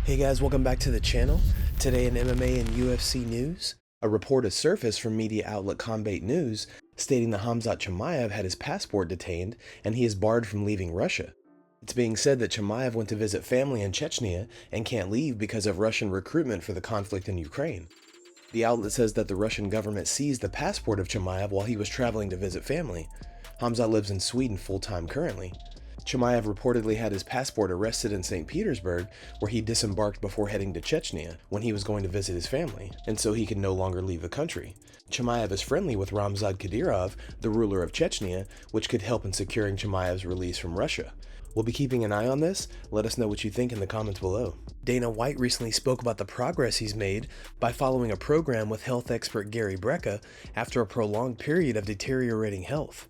Hey guys, welcome back to the channel. Today in MMA and UFC news, a report has surfaced from media outlet Combat News stating that Khamzat Chimaev had his passport detained and he is barred from leaving Russia. It's being said that Chimaev went to visit family in Chechnya and can't leave because of Russian recruitment for the conflict in Ukraine. The outlet says that the Russian government seized the passport of Chimaev while he was traveling to visit family. Khamzat lives in Sweden full-time currently. Chimaev reportedly had his passport arrested in St. Petersburg, where he disembarked before heading to Chechnya when he was going to visit his family, and so he could no longer leave the country. Chimaev is friendly with Ramzan Kadyrov, the ruler of Chechnya, which could help in securing Chimaev's release from Russia. We'll be keeping an eye on this. Let us know what you think in the comments below. Dana White recently spoke about the progress he's made by following a program with health expert Gary Brecka after a prolonged period of deteriorating health.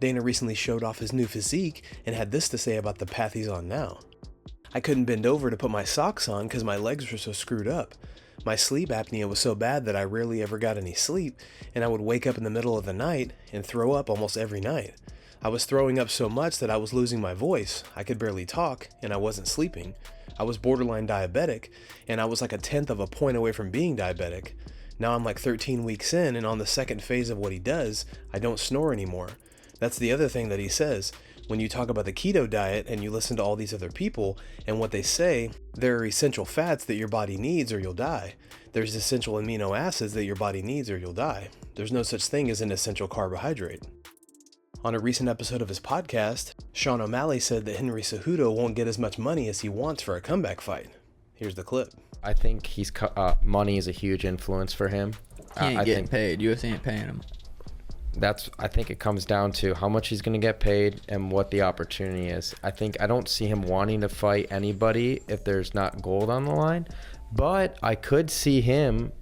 Dana recently showed off his new physique and had this to say about the path he's on now. I couldn't bend over to put my socks on because my legs were so screwed up. My sleep apnea was so bad that I rarely ever got any sleep, and I would wake up in the middle of the night and throw up almost every night. I was throwing up so much that I was losing my voice, I could barely talk, and I wasn't sleeping. I was borderline diabetic, and I was like 1/10 of a point away from being diabetic. Now I'm like 13 weeks in, and on the second phase of what he does, I don't snore anymore. That's the other thing that he says. When you talk about the keto diet and you listen to all these other people and what they say, there are essential fats that your body needs or you'll die. There's essential amino acids that your body needs or you'll die. There's no such thing as an essential carbohydrate. On a recent episode of his podcast, Sean O'Malley said that Henry Cejudo won't get as much money as he wants for a comeback fight. Here's the clip. I think money is a huge influence for him. He ain't getting paid. UFC ain't paying him. I think it comes down to how much he's going to get paid and what the opportunity is. I don't see him wanting to fight anybody if there's not gold on the line, but I could see him,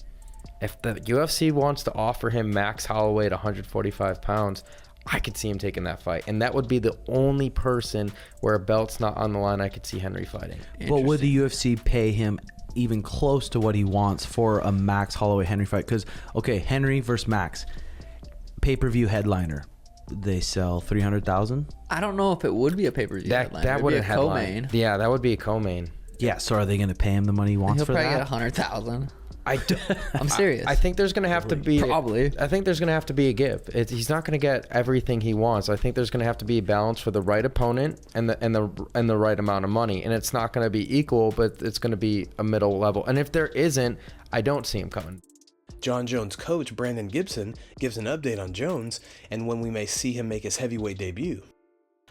if the UFC wants to offer him Max Holloway at 145 pounds, I could see him taking that fight. And that would be the only person where a belt's not on the line I could see Henry fighting. But would the UFC pay him even close to what he wants for a Max Holloway Henry fight? Because, okay, Henry versus Max. Pay-per-view headliner, they sell 300,000. I don't know if it would be a pay-per-view headliner. That would be a co-main. Yeah, that would be a co-main. Yeah, so are they going to pay him the money he wants for that? He'll probably get 100,000. I'm serious. I think there's going to have to be I think there's going to have to be a give. He's not going to get everything he wants. I think there's going to have to be a balance for the right opponent and the right amount of money. And it's not going to be equal, but it's going to be a middle level. And if there isn't, I don't see him coming. Jon Jones' coach, Brandon Gibson, gives an update on Jones and when we may see him make his heavyweight debut.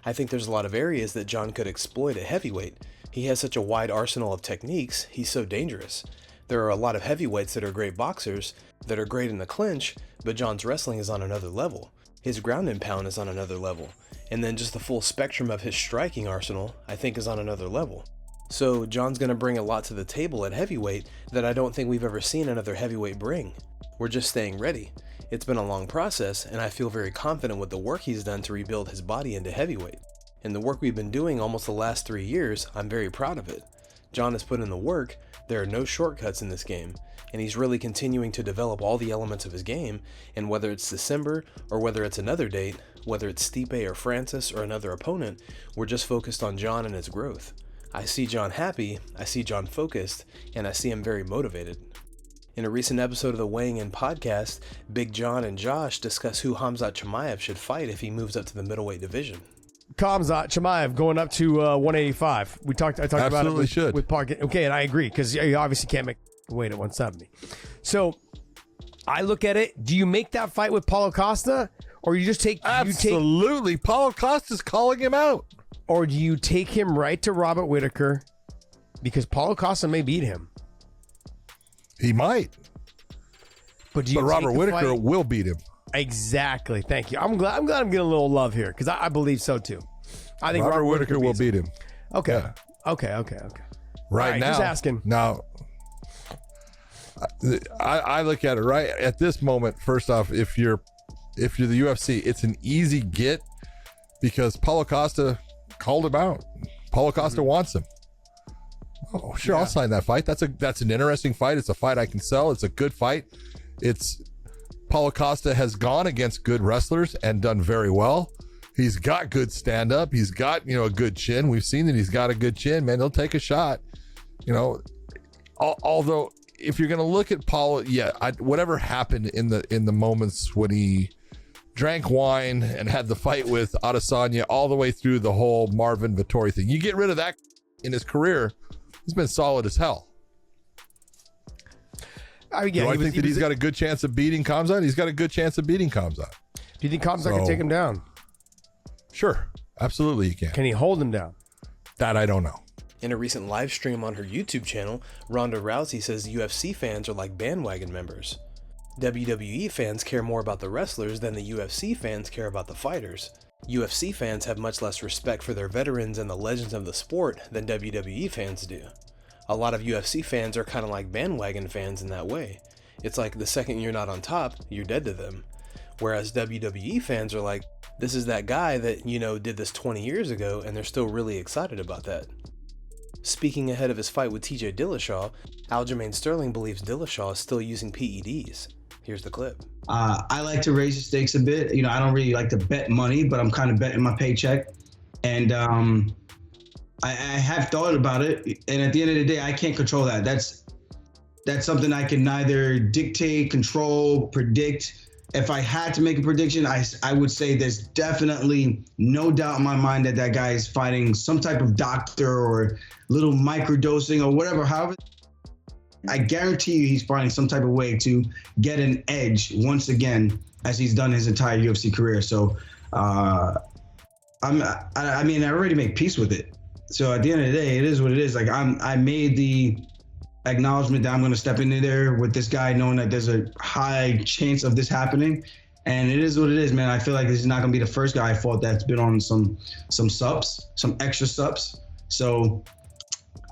I think there's a lot of areas that Jon could exploit at heavyweight. He has such a wide arsenal of techniques, he's so dangerous. There are a lot of heavyweights that are great boxers, that are great in the clinch, but Jon's wrestling is on another level. His ground and pound is on another level. And then just the full spectrum of his striking arsenal, I think, is on another level. So Jon's going to bring a lot to the table at heavyweight that I don't think we've ever seen another heavyweight bring. We're just staying ready. It's been a long process, and I feel very confident with the work he's done to rebuild his body into heavyweight. And the work we've been doing almost the last 3 years, I'm very proud of it. Jon has put in the work, there are no shortcuts in this game, and he's really continuing to develop all the elements of his game, and whether it's December or whether it's another date, whether it's Stipe or Francis or another opponent, we're just focused on Jon and his growth. I see Jon happy, I see Jon focused, and I see him very motivated. In a recent episode of the Weighing In podcast, Big John and Josh discuss who Khamzat Chimaev should fight if he moves up to the middleweight division. Khamzat Chimaev going up to 185. I talked about it with Park. Okay, and I agree because you obviously can't make weight at 170. So I look at it. Do you make that fight with Paulo Costa, or you just take? Absolutely, Paulo Costa's calling him out. Or do you take him right to Robert Whittaker because Paulo Costa may beat him? He might. But Robert Whittaker will beat him. Exactly. Thank you. I'm glad I'm getting a little love here because I believe so too. I think Robert Whittaker will beat him. Okay. Yeah. Okay. Right now. Just asking. Now, I look at it right at this moment. First off, if you're the UFC, it's an easy get because Paulo Costa called him out. Paulo Costa wants him. Oh, sure, yeah. I'll sign that fight. That's an interesting fight. It's a fight I can sell. It's a good fight. Paulo Costa has gone against good wrestlers and done very well. He's got good stand up. He's got, a good chin. We've seen that he's got a good chin, man. He'll take a shot. Although, if you're going to look at Paul, whatever happened in the moments when he drank wine and had the fight with Adesanya all the way through the whole Marvin Vettori thing, you get rid of that in his career, he's been solid as hell. Do I think that he's got a good chance of beating Khamzat? He's got a good chance of beating Khamzat. Do you think Khamzat can take him down? Sure. Absolutely he can. Can he hold him down? That I don't know. In a recent live stream on her YouTube channel, Ronda Rousey says UFC fans are like bandwagon members. WWE fans care more about the wrestlers than the UFC fans care about the fighters. UFC fans have much less respect for their veterans and the legends of the sport than WWE fans do. A lot of UFC fans are kind of like bandwagon fans in that way. It's like the second you're not on top, you're dead to them. Whereas WWE fans are like, this is that guy that, did this 20 years ago, and they're still really excited about that. Speaking ahead of his fight with TJ Dillashaw, Aljamain Sterling believes Dillashaw is still using PEDs. Here's the clip. I like to raise the stakes a bit. I don't really like to bet money, but I'm kind of betting my paycheck. And I have thought about it. And at the end of the day, I can't control that. That's something I can neither dictate, control, predict. If I had to make a prediction, I would say there's definitely no doubt in my mind that guy is fighting some type of doctor or little microdosing or whatever. However, I guarantee you he's finding some type of way to get an edge once again, as he's done his entire UFC career. So, I already make peace with it. So at the end of the day, it is what it is. Like I made the acknowledgement that I'm going to step into there with this guy, knowing that there's a high chance of this happening, and it is what it is, man. I feel like this is not going to be the first guy I fought that's been on some subs, some extra subs. So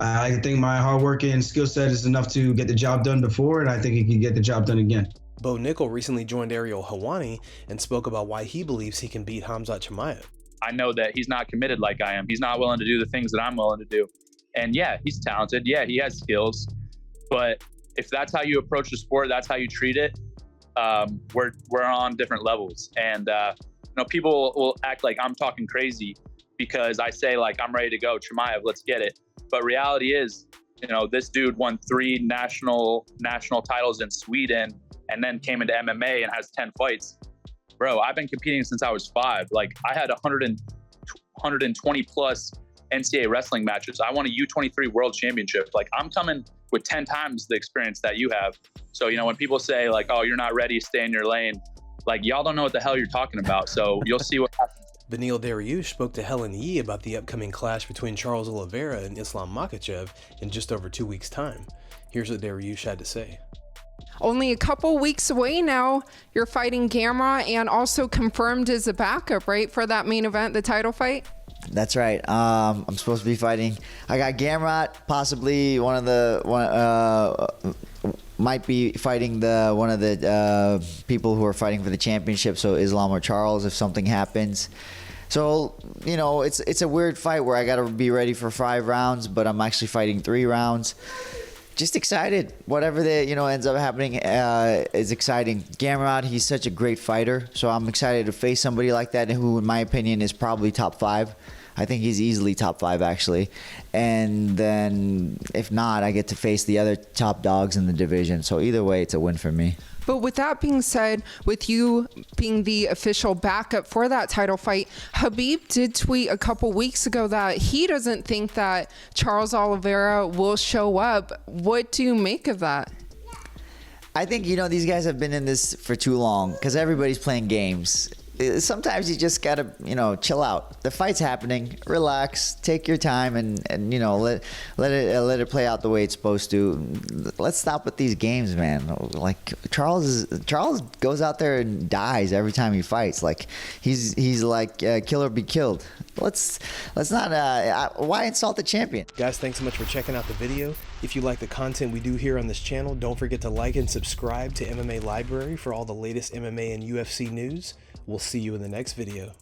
I think my hard work and skill set is enough to get the job done before, and I think he can get the job done again. Bo Nickal recently joined Ariel Helwani and spoke about why he believes he can beat Khamzat Chimaev. I know that he's not committed like I am. He's not willing to do the things that I'm willing to do. And yeah, he's talented. Yeah, he has skills. But if that's how you approach the sport, that's how you treat it, we're on different levels. And people will act like I'm talking crazy because I say like I'm ready to go, Chimaev, let's get it. But reality is, this dude won 3 national titles in Sweden and then came into MMA and has 10 fights. Bro, I've been competing since I was 5. Like I had 120 plus NCAA wrestling matches. I won a U23 world championship. Like I'm coming with 10 times the experience that you have. So, when people say like, oh, you're not ready, stay in your lane, like y'all don't know what the hell you're talking about. So you'll see what happens. Beneil Dariush spoke to Helen Yee about the upcoming clash between Charles Oliveira and Islam Makhachev in just over 2 weeks' time. Here's what Dariush had to say. Only a couple weeks away now, you're fighting Gamrot and also confirmed as a backup, right, for that main event, the title fight? That's right. I'm supposed to be fighting. I got Gamrot, possibly might be fighting one of the people who are fighting for the championship. So Islam or Charles, if something happens. So it's a weird fight where I got to be ready for 5 rounds, but I'm actually fighting 3 rounds. Just excited. Whatever ends up happening is exciting. Gamrot, he's such a great fighter, so I'm excited to face somebody like that who, in my opinion, is probably top 5. I think he's easily top 5, actually. And then, if not, I get to face the other top dogs in the division. So either way, it's a win for me. But with that being said, with you being the official backup for that title fight, Khabib did tweet a couple weeks ago that he doesn't think that Charles Oliveira will show up. What do you make of that? I think, these guys have been in this for too long because everybody's playing games. Sometimes you just gotta, chill out. The fight's happening. Relax. Take your time, and let it play out the way it's supposed to. Let's stop with these games, man. Like Charles goes out there and dies every time he fights. Like he's like kill or be killed. Let's not. Why insult the champion? Guys, thanks so much for checking out the video. If you like the content we do here on this channel, don't forget to like and subscribe to MMA Library for all the latest MMA and UFC news. We'll see you in the next video.